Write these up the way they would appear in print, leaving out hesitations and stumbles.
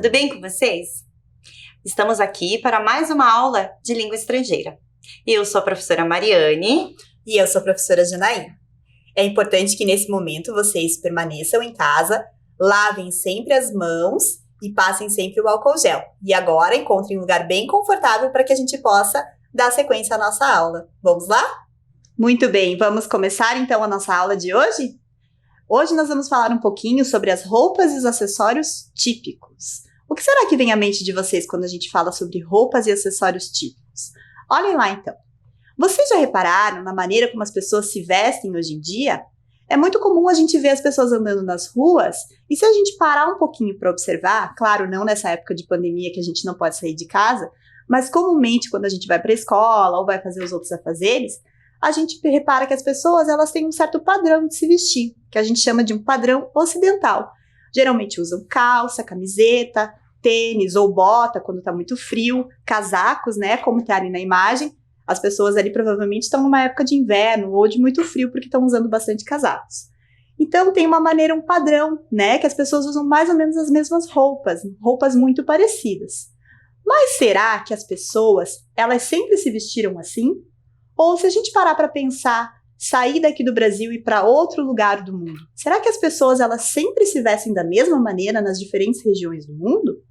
tudo bem com vocês? Estamos aqui para mais uma aula de língua estrangeira. Eu sou a professora Mariane. E eu sou a professora Janaína. É importante que nesse momento vocês permaneçam em casa, lavem sempre as mãos e passem sempre o álcool gel. E agora encontrem um lugar bem confortável para que a gente possa dar sequência à nossa aula. Vamos lá? Muito bem, vamos começar então a nossa aula de hoje? Hoje nós vamos falar um pouquinho sobre as roupas e os acessórios típicos. O que será que vem à mente de vocês quando a gente fala sobre roupas e acessórios típicos? Olhem lá então. Vocês já repararam na maneira como as pessoas se vestem hoje em dia? É muito comum a gente ver as pessoas andando nas ruas e se a gente parar um pouquinho para observar, claro, não nessa época de pandemia que a gente não pode sair de casa, mas comumente quando a gente vai para a escola ou vai fazer os outros afazeres, a gente repara que as pessoas elas têm um certo padrão de se vestir, que a gente chama de um padrão ocidental. Geralmente usam calça, camiseta, tênis ou bota quando está muito frio, casacos, né, como está ali na imagem. As pessoas ali provavelmente estão numa época de inverno ou de muito frio porque estão usando bastante casacos. Então tem uma maneira, um padrão, né, que as pessoas usam mais ou menos as mesmas roupas muito parecidas. Mas será que as pessoas, elas sempre se vestiram assim? Ou se a gente parar para pensar, sair daqui do Brasil e ir para outro lugar do mundo, será que as pessoas elas sempre se vestem da mesma maneira nas diferentes regiões do mundo?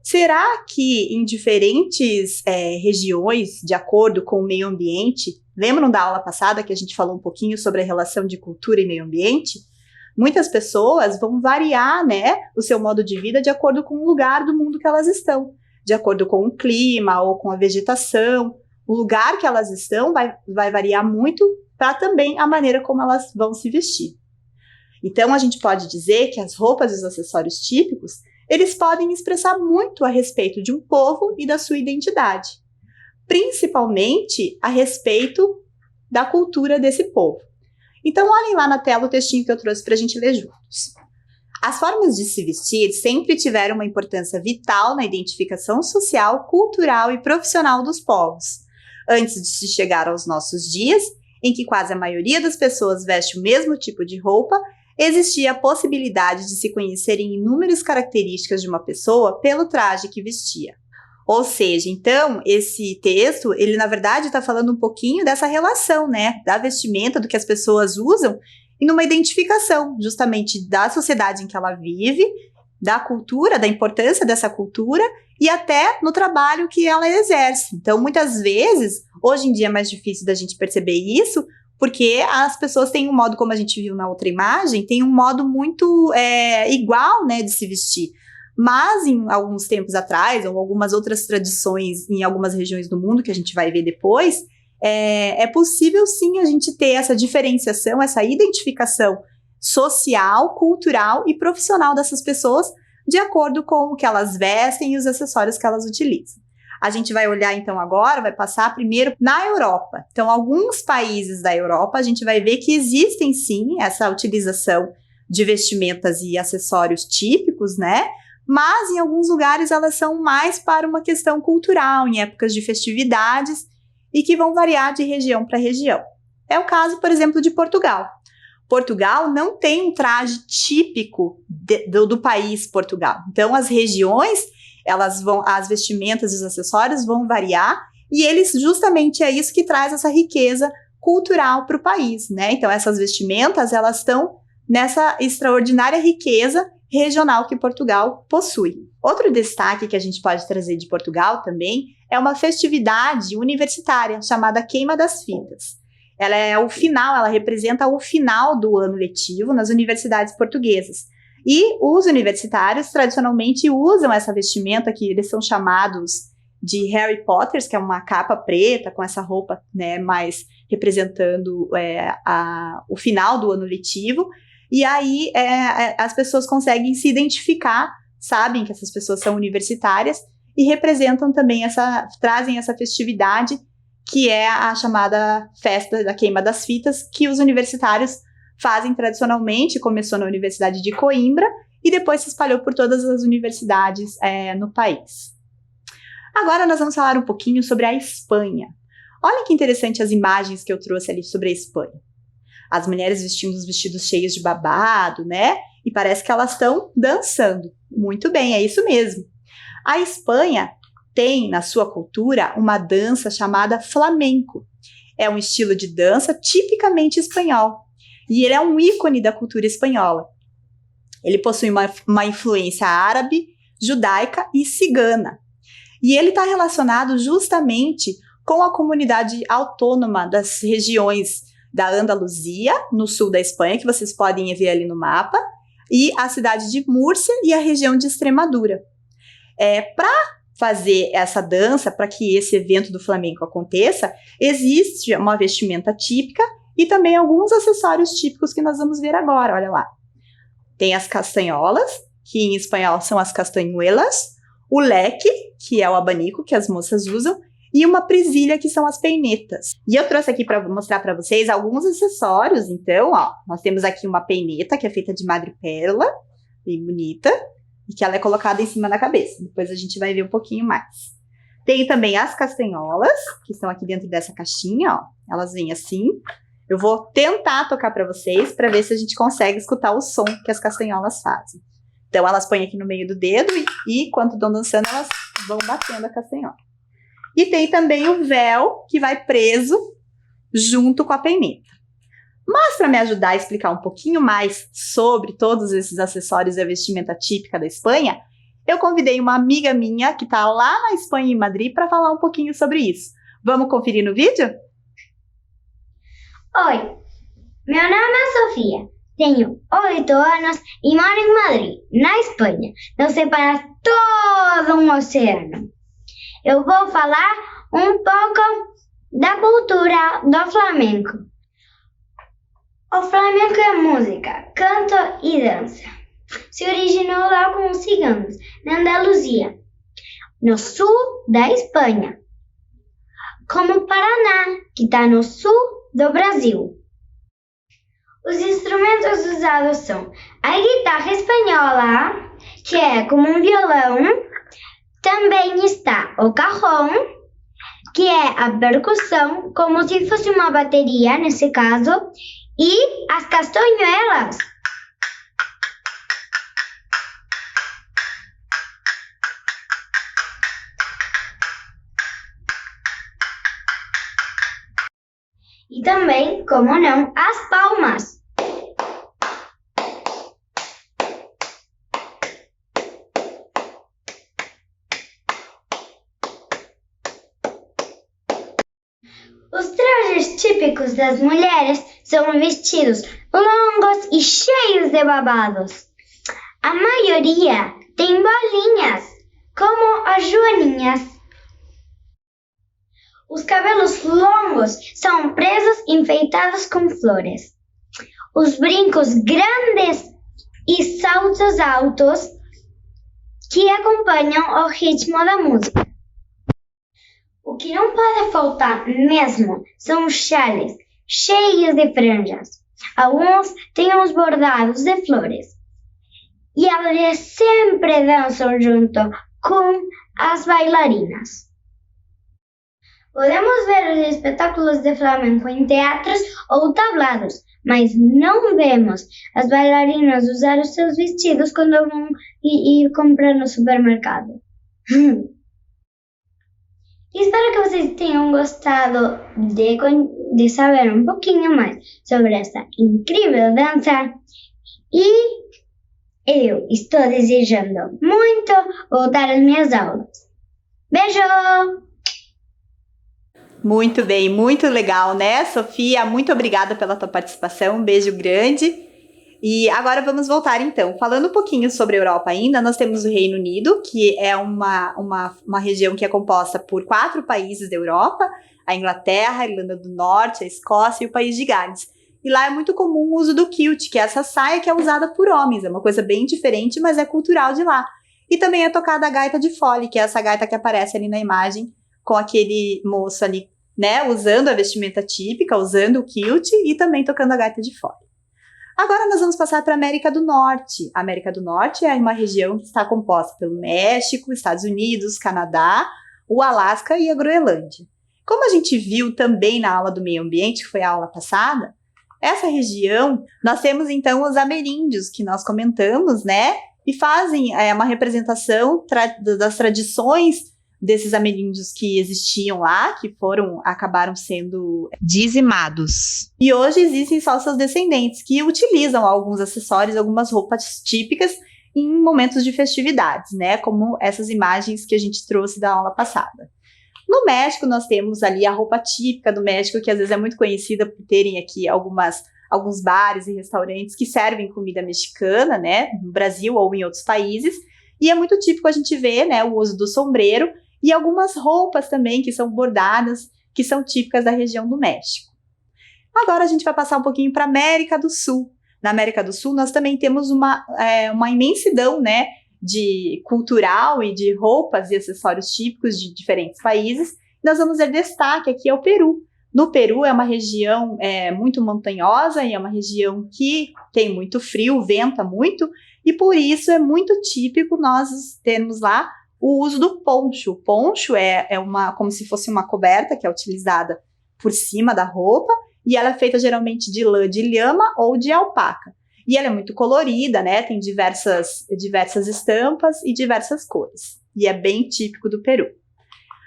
Será que em diferentes regiões, de acordo com o meio ambiente, lembram da aula passada que a gente falou um pouquinho sobre a relação de cultura e meio ambiente? Muitas pessoas vão variar, né, o seu modo de vida de acordo com o lugar do mundo que elas estão, de acordo com o clima ou com a vegetação. O lugar que elas estão vai variar muito para também a maneira como elas vão se vestir. Então, a gente pode dizer que as roupas e os acessórios típicos, eles podem expressar muito a respeito de um povo e da sua identidade, principalmente a respeito da cultura desse povo. Então, olhem lá na tela o textinho que eu trouxe para a gente ler juntos. As formas de se vestir sempre tiveram uma importância vital na identificação social, cultural e profissional dos povos. Antes de se chegar aos nossos dias, em que quase a maioria das pessoas veste o mesmo tipo de roupa, existia a possibilidade de se conhecerem inúmeras características de uma pessoa pelo traje que vestia. Ou seja, então, esse texto, ele na verdade está falando um pouquinho dessa relação, né, da vestimenta, do que as pessoas usam, e numa identificação, justamente, da sociedade em que ela vive, da cultura, da importância dessa cultura, e até no trabalho que ela exerce. Então, muitas vezes, hoje em dia é mais difícil da gente perceber isso, porque as pessoas têm um modo, como a gente viu na outra imagem, tem um modo muito igual, né, de se vestir. Mas, em alguns tempos atrás, ou algumas outras tradições em algumas regiões do mundo, que a gente vai ver depois, é possível sim a gente ter essa diferenciação, essa identificação social, cultural e profissional dessas pessoas, de acordo com o que elas vestem e os acessórios que elas utilizam. A gente vai olhar então agora, vai passar primeiro na Europa. Então, alguns países da Europa, a gente vai ver que existem sim essa utilização de vestimentas e acessórios típicos, né? Mas em alguns lugares elas são mais para uma questão cultural, em épocas de festividades, e que vão variar de região para região. É o caso, por exemplo, de Portugal. Portugal não tem um traje típico do país Portugal. Então, as regiões, as vestimentas e os acessórios vão variar, e eles justamente é isso que traz essa riqueza cultural para o país, né? Então, essas vestimentas, elas estão nessa extraordinária riqueza regional que Portugal possui. Outro destaque que a gente pode trazer de Portugal também é uma festividade universitária chamada Queima das Fitas. Ela é o final, ela representa o final do ano letivo nas universidades portuguesas. E os universitários tradicionalmente usam essa vestimenta que eles são chamados de Harry Potters, que é uma capa preta com essa roupa, né, mais representando o final do ano letivo. E aí as pessoas conseguem se identificar, sabem que essas pessoas são universitárias e representam também trazem essa festividade que é a chamada festa da queima das fitas, que os universitários fazem tradicionalmente. Começou na Universidade de Coimbra e depois se espalhou por todas as universidades no país. Agora nós vamos falar um pouquinho sobre a Espanha. Olha que interessante as imagens que eu trouxe ali sobre a Espanha. As mulheres vestindo os vestidos cheios de babado, né? e parece que elas estão dançando. Muito bem, é isso mesmo. A Espanha tem na sua cultura uma dança chamada flamenco. É um estilo de dança tipicamente espanhol e ele é um ícone da cultura espanhola. Ele possui uma influência árabe, judaica e cigana. E ele está relacionado justamente com a comunidade autônoma das regiões da Andaluzia, no sul da Espanha, que vocês podem ver ali no mapa, e a cidade de Múrcia e a região de Extremadura. Para fazer essa dança, para que esse evento do flamenco aconteça, existe uma vestimenta típica e também alguns acessórios típicos que nós vamos ver agora, olha lá. Tem as castanholas, que em espanhol são as castanhuelas, o leque, que é o abanico que as moças usam, e uma presilha, que são as peinetas. E eu trouxe aqui para mostrar para vocês alguns acessórios. Então, ó, nós temos aqui uma peineta, que é feita de madrepérola, bem bonita, e que ela é colocada em cima da cabeça. Depois a gente vai ver um pouquinho mais. Tem também as castanholas, que estão aqui dentro dessa caixinha, ó. Elas vêm assim. Eu vou tentar tocar para vocês, para ver se a gente consegue escutar o som que as castanholas fazem. Então, elas põem aqui no meio do dedo e enquanto estão dançando, elas vão batendo a castanhola. E tem também o véu, que vai preso junto com a peineta. Mas para me ajudar a explicar um pouquinho mais sobre todos esses acessórios e a vestimenta típica da Espanha, eu convidei uma amiga minha que está lá na Espanha, em Madrid, para falar um pouquinho sobre isso. Vamos conferir no vídeo? Oi, meu nome é Sofia, tenho 8 anos e moro em Madrid, na Espanha. Nos separa todo um oceano. Eu vou falar um pouco da cultura do flamenco. O flamenco é música, canto e dança. Se originou lá com os ciganos, na Andaluzia, no sul da Espanha, como o Paraná, que está no sul do Brasil. Os instrumentos usados são a guitarra espanhola, que é como um violão. Também está o cajón, que é a percussão, como se fosse uma bateria, nesse caso, e as castanhuelas. E também, como não, as palmas. Os trajes típicos das mulheres são vestidos longos e cheios de babados. A maioria tem bolinhas, como as joaninhas. Os cabelos longos são presos e enfeitados com flores. Os brincos grandes e saltos altos que acompanham o ritmo da música. O que não pode faltar mesmo são os chales cheios de franjas. Alguns têm os bordados de flores. E elas sempre dançam junto com as bailarinas. Podemos ver os espetáculos de flamenco em teatros ou tablados, mas não vemos as bailarinas usar os seus vestidos quando vão e comprar no supermercado. Espero que vocês tenham gostado de saber um pouquinho mais sobre essa incrível dança. E eu estou desejando muito voltar às minhas aulas. Beijo! Muito bem, muito legal, né, Sofia? Muito obrigada pela tua participação, um beijo grande. E agora vamos voltar então. Falando um pouquinho sobre a Europa ainda, nós temos o Reino Unido, que é uma região que é composta por 4 países da Europa, a Inglaterra, a Irlanda do Norte, a Escócia e o País de Gales. E lá é muito comum o uso do kilt, que é essa saia que é usada por homens, é uma coisa bem diferente, mas é cultural de lá. E também é tocada a gaita de fole, que é essa gaita que aparece ali na imagem, com aquele moço ali, né, usando a vestimenta típica, usando o kilt e também tocando a gaita de fole. Agora nós vamos passar para a América do Norte. A América do Norte é uma região que está composta pelo México, Estados Unidos, Canadá, o Alasca e a Groenlândia. Como a gente viu também na aula do meio ambiente, que foi a aula passada, Essa região, nós temos então os ameríndios, que nós comentamos, né? E fazem uma representação das tradições desses ameríndios que existiam lá, que acabaram sendo dizimados. E hoje existem só seus descendentes, que utilizam alguns acessórios, algumas roupas típicas em momentos de festividades, né? Como essas imagens que a gente trouxe da aula passada. No México, nós temos ali a roupa típica do México, que às vezes é muito conhecida por terem aqui alguns bares e restaurantes que servem comida mexicana, né, no Brasil ou em outros países, e é muito típico a gente ver, né, o uso do sombreiro e algumas roupas também que são bordadas, que são típicas da região do México. Agora a gente vai passar um pouquinho para a América do Sul. Na América do Sul, nós também temos uma imensidão, né, de cultural e de roupas e acessórios típicos de diferentes países. Nós vamos ver destaque aqui ao Peru. No Peru é uma região muito montanhosa e é uma região que tem muito frio, venta muito, e por isso é muito típico nós termos lá o uso do poncho. O poncho é como se fosse uma coberta que é utilizada por cima da roupa, e ela é feita geralmente de lã de lhama ou de alpaca. E ela é muito colorida, né? Tem diversas estampas e diversas cores. E é bem típico do Peru.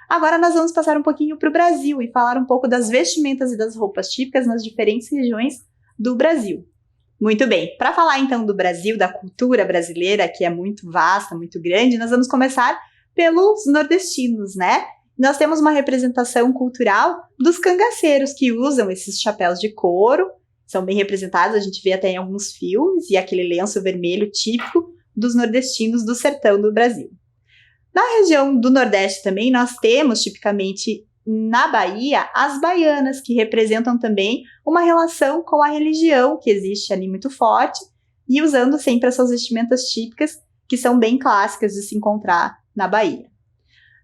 Agora nós vamos passar um pouquinho para o Brasil e falar um pouco das vestimentas e das roupas típicas nas diferentes regiões do Brasil. Muito bem, para falar então do Brasil, da cultura brasileira, que é muito vasta, muito grande, nós vamos começar pelos nordestinos, né? Nós temos uma representação cultural dos cangaceiros, que usam esses chapéus de couro, são bem representados, a gente vê até em alguns filmes, e aquele lenço vermelho típico dos nordestinos do sertão do Brasil. Na região do Nordeste também, nós temos, tipicamente, na Bahia, as baianas, que representam também uma relação com a religião que existe ali muito forte, e usando sempre as suas vestimentas típicas, que são bem clássicas de se encontrar na Bahia.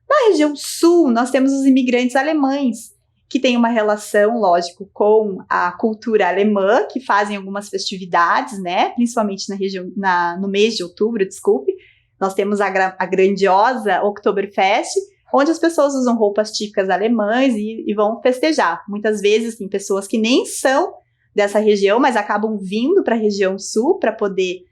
Na região sul, nós temos os imigrantes alemães, que têm uma relação, lógico, com a cultura alemã, que fazem algumas festividades, né? Principalmente no mês de outubro, desculpe. Nós temos a grandiosa Oktoberfest, onde as pessoas usam roupas típicas alemãs e vão festejar. Muitas vezes tem pessoas que nem são dessa região, mas acabam vindo para a região sul para poder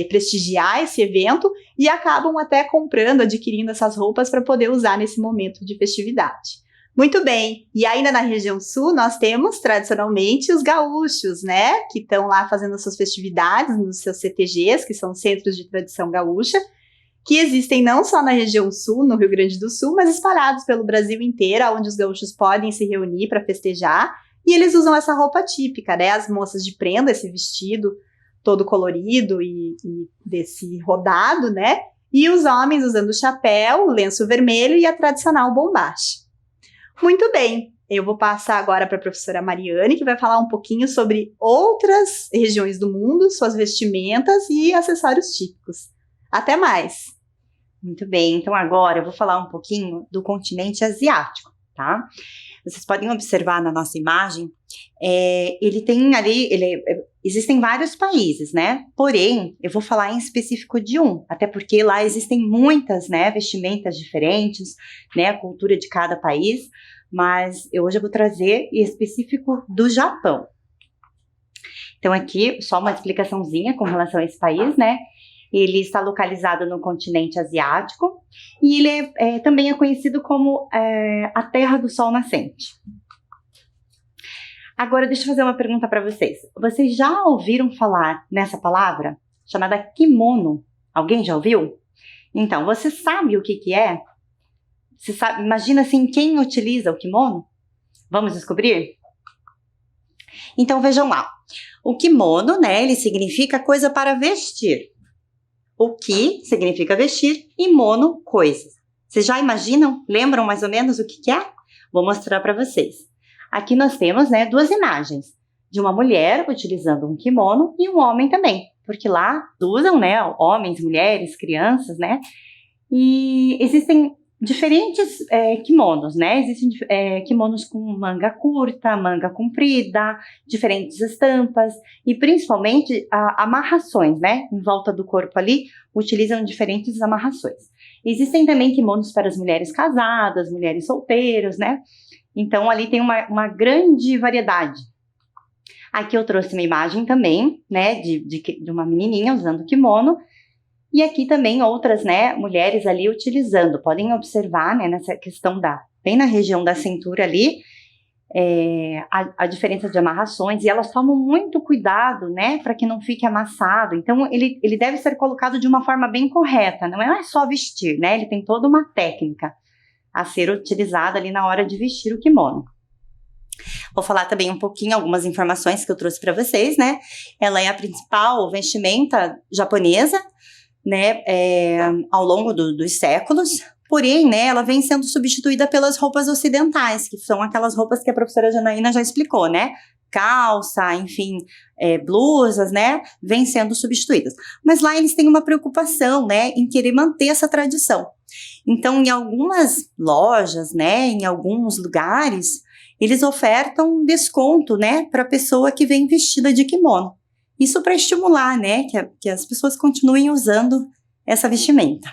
prestigiar esse evento e acabam até comprando, adquirindo essas roupas para poder usar nesse momento de festividade. Muito bem, e ainda na região sul nós temos tradicionalmente os gaúchos, né, que estão lá fazendo suas festividades nos seus CTGs, que são Centros de Tradição Gaúcha, que existem não só na região sul, no Rio Grande do Sul, mas espalhados pelo Brasil inteiro, onde os gaúchos podem se reunir para festejar, e eles usam essa roupa típica, né, as moças de prenda, esse vestido todo colorido e desse rodado, né, e os homens usando o chapéu, o lenço vermelho e a tradicional bombacha. Muito bem, eu vou passar agora para a professora Mariane, que vai falar um pouquinho sobre outras regiões do mundo, suas vestimentas e acessórios típicos. Até mais! Muito bem, então agora eu vou falar um pouquinho do continente asiático, tá? Vocês podem observar na nossa imagem, ele tem ali, existem vários países, né? Porém, eu vou falar em específico de um, até porque lá existem muitas, né, vestimentas diferentes, né, a cultura de cada país, mas hoje eu vou trazer em específico do Japão. Então aqui, só uma explicaçãozinha com relação a esse país, né? Ele está localizado no continente asiático e ele também é conhecido como a Terra do Sol Nascente. Agora, deixa eu fazer uma pergunta para vocês. Vocês já ouviram falar nessa palavra chamada kimono? Alguém já ouviu? Então, você sabe o que é? Você sabe, imagina assim, quem utiliza o kimono? Vamos descobrir? Então, vejam lá. O kimono, né, ele significa coisa para vestir. O ki significa vestir e mono, coisas. Vocês já imaginam? Lembram mais ou menos o que é? Vou mostrar para vocês. Aqui nós temos, né, duas imagens de uma mulher utilizando um kimono e um homem também, porque lá usam, né, homens, mulheres, crianças, né, e existem diferentes kimonos, né, existem kimonos com manga curta, manga comprida, diferentes estampas e principalmente amarrações, né, em volta do corpo ali, utilizam diferentes amarrações. Existem também kimonos para as mulheres casadas, mulheres solteiras, né, então ali tem uma grande variedade Aqui eu trouxe uma imagem também, né, de uma menininha usando kimono. E aqui também outras, né, mulheres ali utilizando. Podem observar, né, nessa questão bem na região da cintura ali, a diferença de amarrações. E elas tomam muito cuidado, né, para que não fique amassado. Então, ele deve ser colocado de uma forma bem correta. Não é só vestir, né, ele tem toda uma técnica a ser utilizada ali na hora de vestir o kimono. Vou falar também um pouquinho, algumas informações que eu trouxe para vocês, né. Ela é a principal vestimenta japonesa, né, ao longo dos séculos, porém, né, ela vem sendo substituída pelas roupas ocidentais, que são aquelas roupas que a professora Janaína já explicou, né, calça, enfim, blusas, né, vêm sendo substituídas. Mas lá eles têm uma preocupação, né, em querer manter essa tradição. Então, em algumas lojas, né, em alguns lugares, eles ofertam desconto, né, para a pessoa que vem vestida de kimono. Isso para estimular, né, que as pessoas continuem usando essa vestimenta.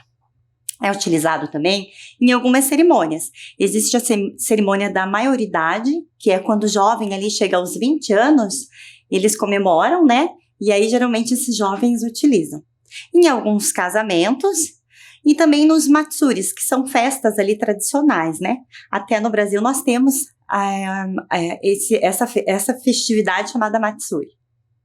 É utilizado também em algumas cerimônias. Existe a cerimônia da maioridade, que é quando o jovem ali chega aos 20 anos, eles comemoram, né, e aí geralmente esses jovens utilizam. Em alguns casamentos e também nos matsuris, que são festas ali tradicionais, né. Até no Brasil nós temos essa festividade chamada matsuri.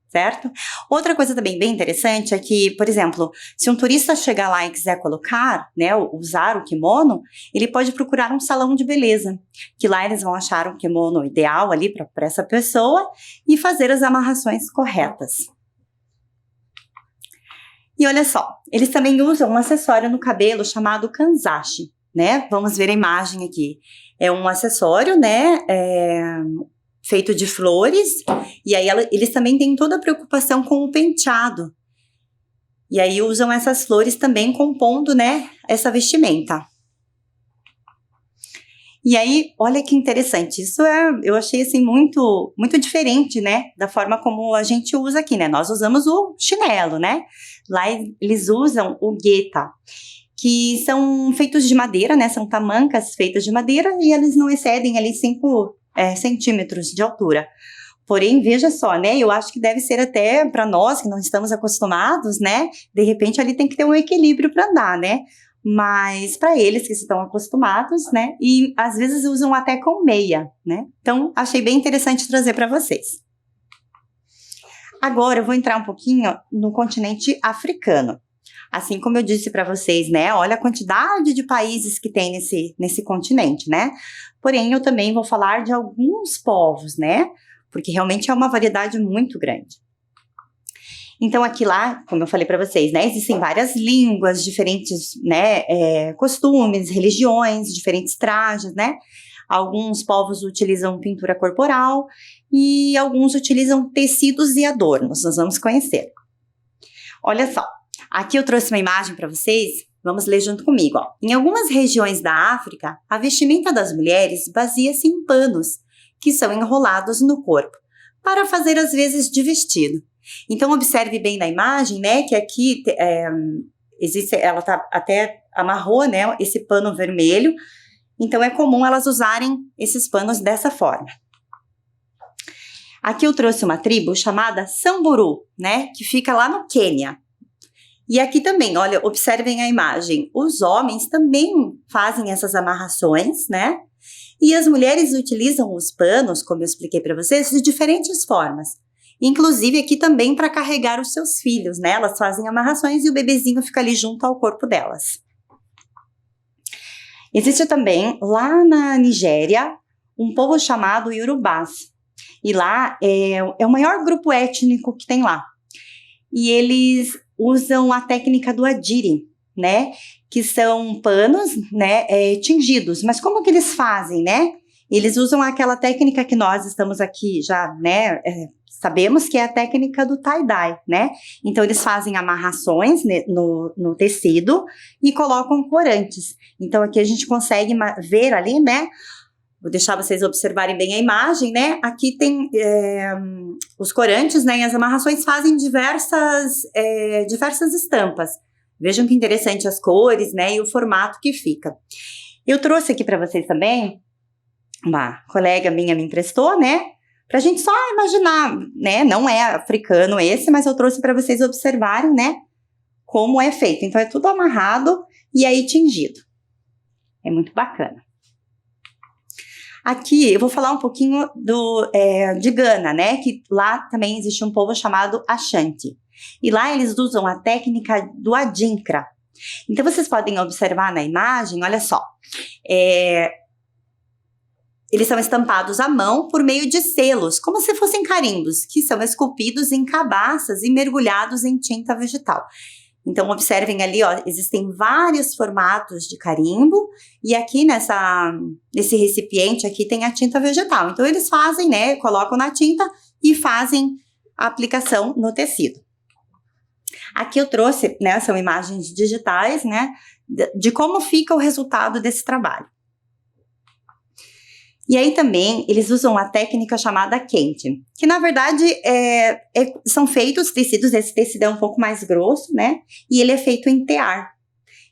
Certo? Outra coisa também bem interessante é que, por exemplo, se um turista chegar lá e quiser colocar, né, usar o kimono, ele pode procurar um salão de beleza, que lá eles vão achar um kimono ideal ali para essa pessoa e fazer as amarrações corretas. E olha só, eles também usam um acessório no cabelo chamado kanzashi, né? Vamos ver a imagem aqui. É um acessório, né, feito de flores, e aí eles também têm toda a preocupação com o penteado. E aí usam essas flores também compondo, né, essa vestimenta. E aí, olha que interessante, isso eu achei assim muito, muito diferente, né, da forma como a gente usa aqui, né, nós usamos o chinelo, né, lá eles usam o geta, que são feitos de madeira, né, são tamancas feitas de madeira e eles não excedem ali 5 centímetros de altura. Porém, veja só, né, eu acho que deve ser até para nós que não estamos acostumados, né, de repente ali tem que ter um equilíbrio para andar, né, mas para eles que estão acostumados, né, e às vezes usam até com meia, né, então achei bem interessante trazer para vocês. Agora eu vou entrar um pouquinho no continente africano. Assim como eu disse para vocês, né, olha a quantidade de países que tem nesse continente, né, porém eu também vou falar de alguns povos, né, porque realmente é uma variedade muito grande. Então aqui lá, como eu falei para vocês, né, existem várias línguas, diferentes, né, costumes, religiões, diferentes trajes, né, alguns povos utilizam pintura corporal e alguns utilizam tecidos e adornos, nós vamos conhecer. Olha só. Aqui eu trouxe uma imagem para vocês, vamos ler junto comigo. Ó. Em algumas regiões da África, a vestimenta das mulheres baseia-se em panos, que são enrolados no corpo, para fazer às vezes de vestido. Então observe bem na imagem, né, que aqui ela até amarrou, né, esse pano vermelho, então é comum elas usarem esses panos dessa forma. Aqui eu trouxe uma tribo chamada Samburu, né, que fica lá no Quênia. E aqui também, olha, observem a imagem, os homens também fazem essas amarrações, né? E as mulheres utilizam os panos, como eu expliquei para vocês, de diferentes formas. Inclusive aqui também para carregar os seus filhos, né? Elas fazem amarrações e o bebezinho fica ali junto ao corpo delas. Existe também, lá na Nigéria, um povo chamado Yorubás. E lá é o maior grupo étnico que tem lá. E eles usam a técnica do adire, né, que são panos, né, tingidos. Mas como que eles fazem, né? Eles usam aquela técnica que nós estamos aqui já, né, sabemos que é a técnica do tie-dye, né? Então eles fazem amarrações no tecido e colocam corantes. Então aqui a gente consegue ver ali, né? Vou deixar vocês observarem bem a imagem, né? Aqui tem os corantes, né? E as amarrações fazem diversas estampas. Vejam que interessante as cores, né? E o formato que fica. Eu trouxe aqui para vocês também, uma colega minha me emprestou, né? Pra gente só imaginar, né? Não é africano esse, mas eu trouxe para vocês observarem, né? Como é feito. Então, é tudo amarrado e aí tingido. É muito bacana. Aqui, eu vou falar um pouquinho de Gana, né? Que lá também existe um povo chamado Ashanti. E lá eles usam a técnica do adinkra. Então, vocês podem observar na imagem, olha só. Eles são estampados à mão por meio de selos, como se fossem carimbos, que são esculpidos em cabaças e mergulhados em tinta vegetal. Então, observem ali, ó, existem vários formatos de carimbo, e aqui nesse recipiente aqui tem a tinta vegetal. Então, eles fazem, né, colocam na tinta e fazem a aplicação no tecido. Aqui eu trouxe, né, são imagens digitais, né, de como fica o resultado desse trabalho. E aí também eles usam a técnica chamada quente, que na verdade são feitos tecidos, esse tecido é um pouco mais grosso, né? E ele é feito em tear.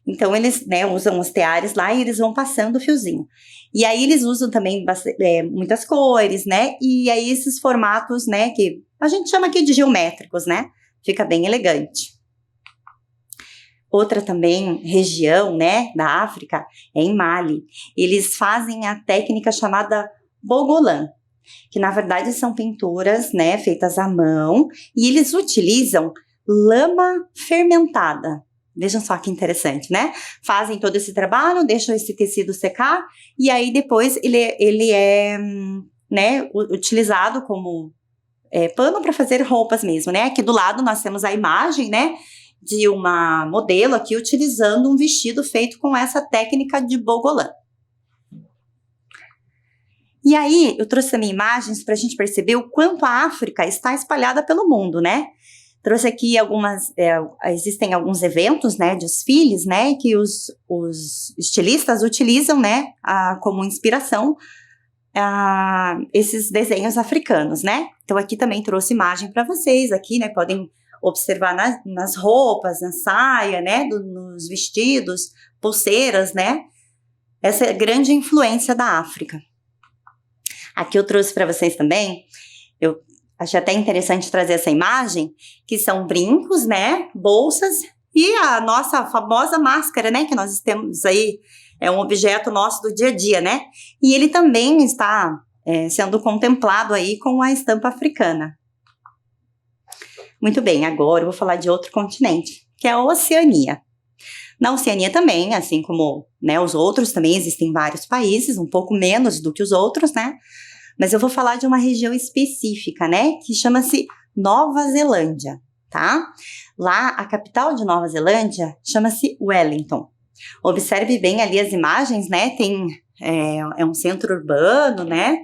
Então eles, né, usam os teares lá e eles vão passando o fiozinho. E aí eles usam também muitas cores, né? E aí esses formatos, né, que a gente chama aqui de geométricos, né? Fica bem elegante. Outra também região, né, da África é em Mali. Eles fazem a técnica chamada bogolan, que na verdade são pinturas, né, feitas à mão, e eles utilizam lama fermentada. Vejam só que interessante, né? Fazem todo esse trabalho, deixam esse tecido secar, e aí depois ele é né, utilizado como pano para fazer roupas mesmo, né? Aqui do lado nós temos a imagem, né, de uma modelo aqui utilizando um vestido feito com essa técnica de bogolan. E aí, eu trouxe também imagens para a gente perceber o quanto a África está espalhada pelo mundo, né? Trouxe aqui existem alguns eventos, né, desfiles, né, que os estilistas utilizam, né, como inspiração esses desenhos africanos, né? Então, aqui também trouxe imagem para vocês, aqui, né, podem observar nas roupas, na saia, né, nos vestidos, pulseiras, né, essa grande influência da África. Aqui eu trouxe para vocês também, eu achei até interessante trazer essa imagem, que são brincos, né, bolsas e a nossa famosa máscara, né, que nós temos aí, é um objeto nosso do dia a dia, né, e ele também está sendo contemplado aí com a estampa africana. Muito bem, agora eu vou falar de outro continente, que é a Oceania. Na Oceania também, assim como, né, os outros, também existem vários países, um pouco menos do que os outros, né? Mas eu vou falar de uma região específica, né, que chama-se Nova Zelândia, tá? Lá, a capital de Nova Zelândia chama-se Wellington. Observe bem ali as imagens, né? Tem um centro urbano, né?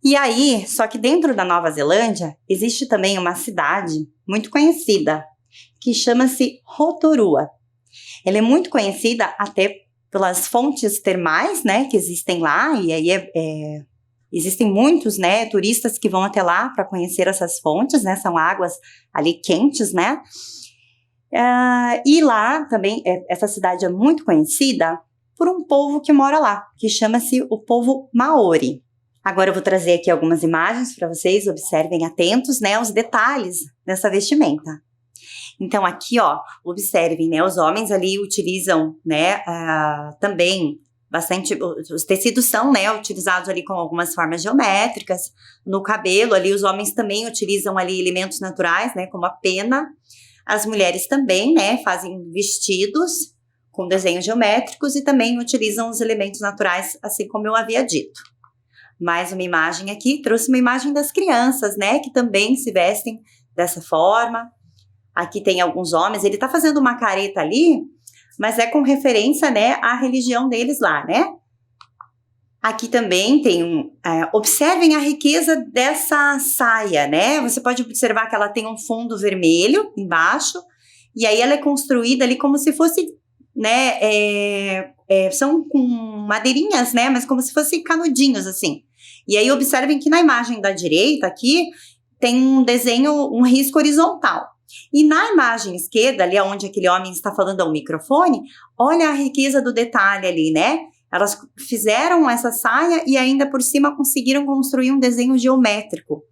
E aí, só que dentro da Nova Zelândia, existe também uma cidade muito conhecida, que chama-se Rotorua. Ela é muito conhecida até pelas fontes termais, né, que existem lá, e aí existem muitos, né, turistas que vão até lá para conhecer essas fontes, né, são águas ali quentes, né, e lá também, essa cidade é muito conhecida por um povo que mora lá, que chama-se o povo Maori. Agora eu vou trazer aqui algumas imagens para vocês, observem atentos, né, os detalhes dessa vestimenta. Então aqui, ó, observem, né, os homens ali utilizam, né, também bastante, os tecidos são, né, utilizados ali com algumas formas geométricas, no cabelo ali os homens também utilizam ali elementos naturais, né, como a pena, as mulheres também, né, fazem vestidos com desenhos geométricos e também utilizam os elementos naturais, assim como eu havia dito. Mais uma imagem aqui, trouxe uma imagem das crianças, né, que também se vestem dessa forma. Aqui tem alguns homens, ele tá fazendo uma careta ali, mas é com referência, né, à religião deles lá, né. Aqui também tem observem a riqueza dessa saia, né, você pode observar que ela tem um fundo vermelho embaixo, e aí ela é construída ali como se fosse, né, são com madeirinhas, né, mas como se fossem canudinhos, assim. E aí observem que na imagem da direita aqui, tem um desenho, um risco horizontal. E na imagem esquerda, ali onde aquele homem está falando ao microfone, olha a riqueza do detalhe ali, né? Elas fizeram essa saia e ainda por cima conseguiram construir um desenho geométrico.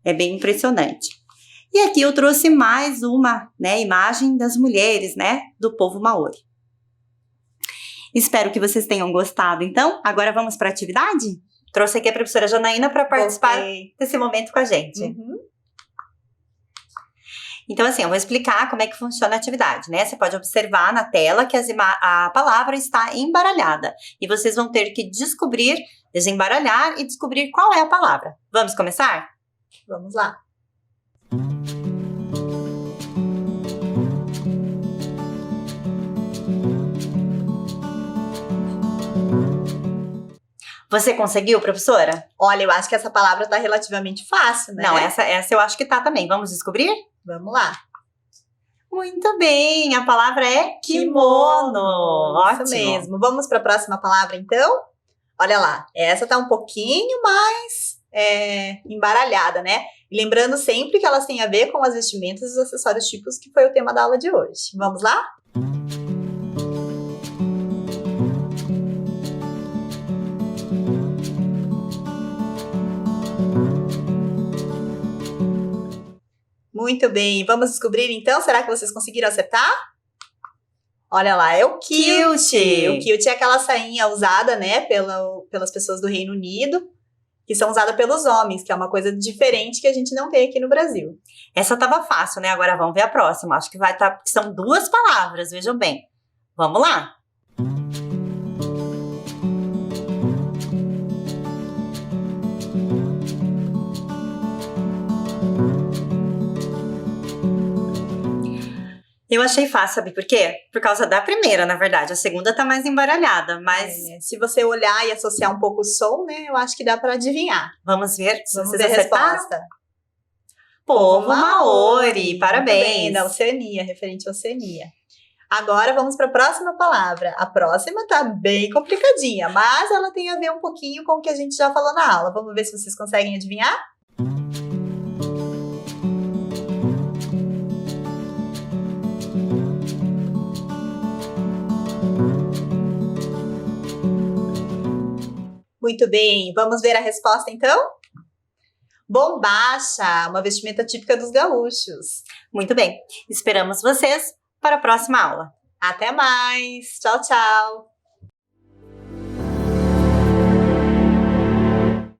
É bem impressionante. E aqui eu trouxe mais uma, né, imagem das mulheres, né, do povo Maori. Espero que vocês tenham gostado. Então, agora vamos para a atividade? Trouxe aqui a professora Janaína para participar desse momento com a gente. Uhum. Então, assim, eu vou explicar como é que funciona a atividade, né? Você pode observar na tela que a palavra está embaralhada. E vocês vão ter que descobrir, desembaralhar e descobrir qual é a palavra. Vamos começar? Vamos lá. Você conseguiu, professora? Olha, eu acho que essa palavra tá relativamente fácil, né? Não, essa eu acho que tá também. Vamos descobrir? Vamos lá. Muito bem, a palavra é kimono. Ótimo. Isso mesmo. Vamos para a próxima palavra, então? Olha lá, essa tá um pouquinho mais embaralhada, né? E lembrando sempre que elas têm a ver com as vestimentas e os acessórios típicos, que foi o tema da aula de hoje. Vamos lá? Muito bem, vamos descobrir então, será que vocês conseguiram acertar? Olha lá, é o kilt. O kilt é aquela sainha usada, né, pelas pessoas do Reino Unido, que são usadas pelos homens, que é uma coisa diferente que a gente não tem aqui no Brasil. Essa tava fácil, né? Agora vamos ver a próxima. Acho que vai estar, são 2 palavras, vejam bem. Vamos lá. Eu achei fácil, sabe por quê? Por causa da primeira, na verdade. A segunda tá mais embaralhada, mas... se você olhar e associar um pouco o som, né, eu acho que dá para adivinhar. Vamos ver se Vamos vocês ver a acertaram. resposta. Povo Maori, parabéns. Muito bem, da Oceania, referente à Oceania. Agora vamos para a próxima palavra. A próxima tá bem complicadinha, mas ela tem a ver um pouquinho com o que a gente já falou na aula. Vamos ver se vocês conseguem adivinhar? Muito bem, vamos ver a resposta então? Bombacha, uma vestimenta típica dos gaúchos. Muito bem, esperamos vocês para a próxima aula. Até mais, tchau, tchau!